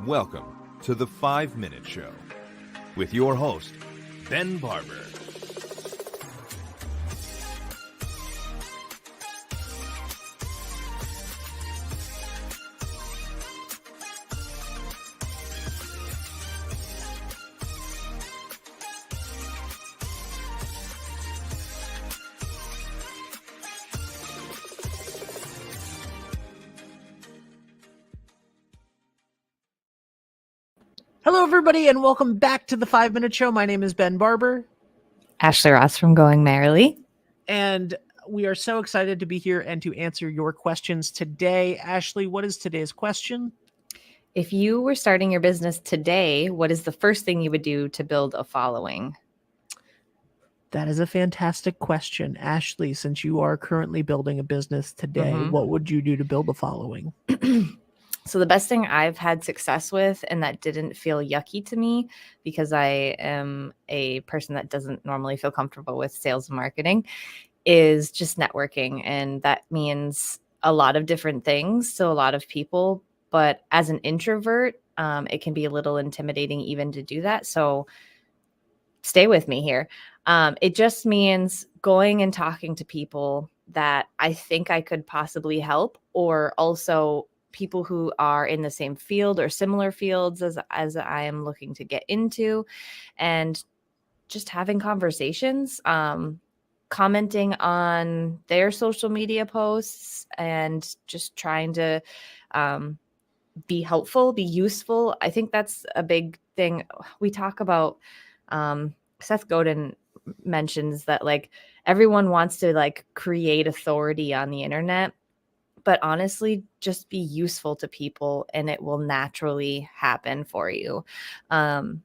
Welcome to the 5-Minute Show with your host, Ben Barber. Hello, everybody, and welcome back to the 5-Minute Show. My name is Ben Barber. Ashley Ross from Going Merrily. And we are so excited to be here and to answer your questions today. Ashley, what is today's question? If you were starting your business today, what is the first thing you would do to build a following? That is a fantastic question. Ashley, since you are currently building a business today, what would you do to build a following? So the best thing I've had success with, and that didn't feel yucky to me because I am a person that doesn't normally feel comfortable with sales and marketing, is just networking. And that means a lot of different things to a lot of people. But as an introvert, it can be a little intimidating even to do that. So stay with me here. It just means going and talking to people that I think I could possibly help, or also people who are in the same field or similar fields as I am looking to get into, and just having conversations, commenting on their social media posts, and just trying to be helpful, be useful. I think that's a big thing. We talk about, Seth Godin mentions that like everyone wants to like create authority on the internet. But honestly, just be useful to people and it will naturally happen for you. And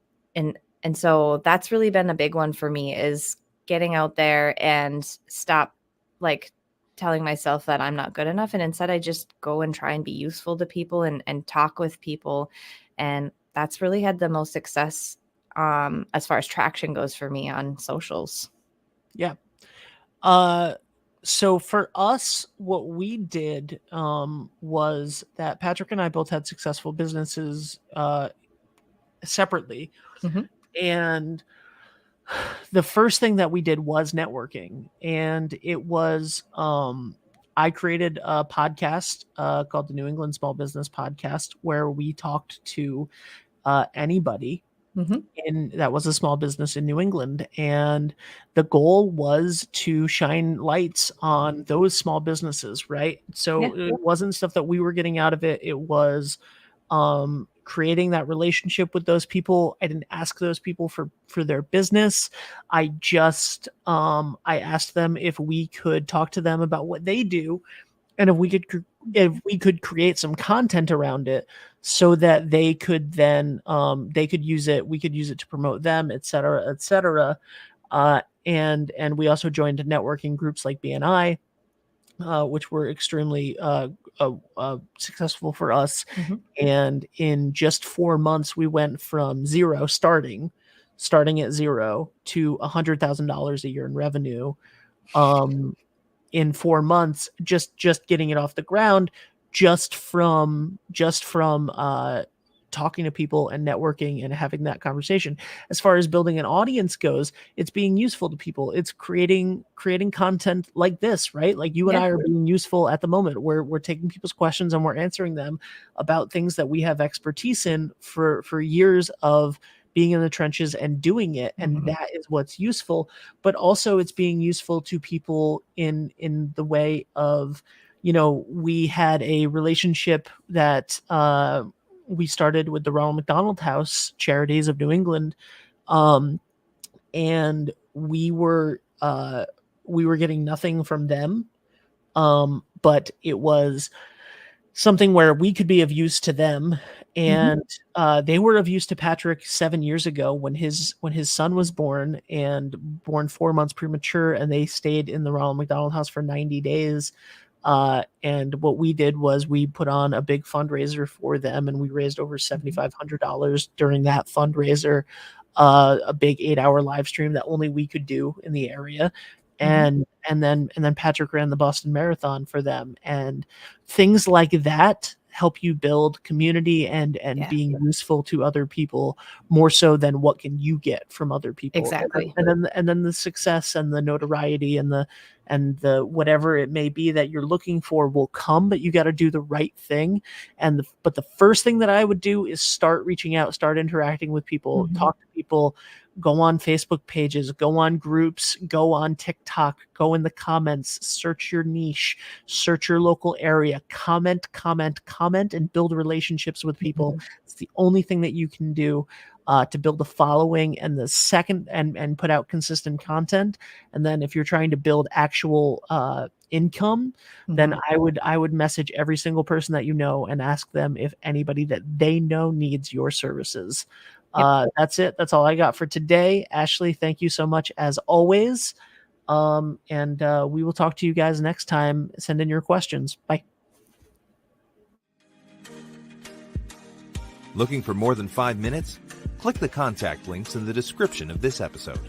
so that's really been a big one for me, is getting out there and stop like telling myself that I'm not good enough. And instead I just go and try and be useful to people and talk with people. And that's really had the most success as far as traction goes for me on socials. Yeah. So for us, what we did was that Patrick and I both had successful businesses separately. And the first thing that we did was networking. And it was, I created a podcast called the New England Small Business Podcast, where we talked to anybody and that was a small business in New England. And the goal was to shine lights on those small businesses, right? So it wasn't stuff that we were getting out of it. It was creating that relationship with those people. I didn't ask those people for their business. I just, I asked them if we could talk to them about what they do, and if we could create some content around it so that they could then they could use it, we could use it to promote them, et cetera, et cetera. And we also joined networking groups like BNI, which were extremely successful for us. And in just 4 months, we went from zero, starting at zero, to $100,000 a year in revenue. In 4 months, just getting it off the ground, just from talking to people and networking and having that conversation. As far as building an audience goes, it's being useful to people. It's creating content like this, right? Like you and I are being useful at the moment. We're taking people's questions and we're answering them about things that we have expertise in for years of being in the trenches and doing it. And that is what's useful. But also it's being useful to people in the way of, you know, we had a relationship that we started with the Ronald McDonald House Charities of New England. And we were getting nothing from them. But it was something where we could be of use to them. And they were of use to Patrick 7 years ago when his son was born, and born 4 months premature, and they stayed in the Ronald McDonald House for 90 days. And what we did was we put on a big fundraiser for them, and we raised over $7,500 during that fundraiser, a big 8-hour live stream that only we could do in the area. And then Patrick ran the Boston Marathon for them, and things like that help you build community and Yeah. being useful to other people more so than what can you get from other people. Exactly. And then the success and the notoriety and the whatever it may be that you're looking for will come, but you got to do the right thing. But the first thing that I would do is start reaching out, start interacting with people, talk to people, go on Facebook pages, go on groups, go on TikTok, go in the comments, search your niche, search your local area, comment, and build relationships with people. It's the only thing that you can do to build a following, and the second, and put out consistent content. And then if you're trying to build actual income, then I would message every single person that you know and ask them if anybody that they know needs your services. That's it. That's all I got for today. Ashley, thank you so much as always. And we will talk to you guys next time. Send in your questions. Bye. Looking for more than 5 minutes? Click the contact links in the description of this episode.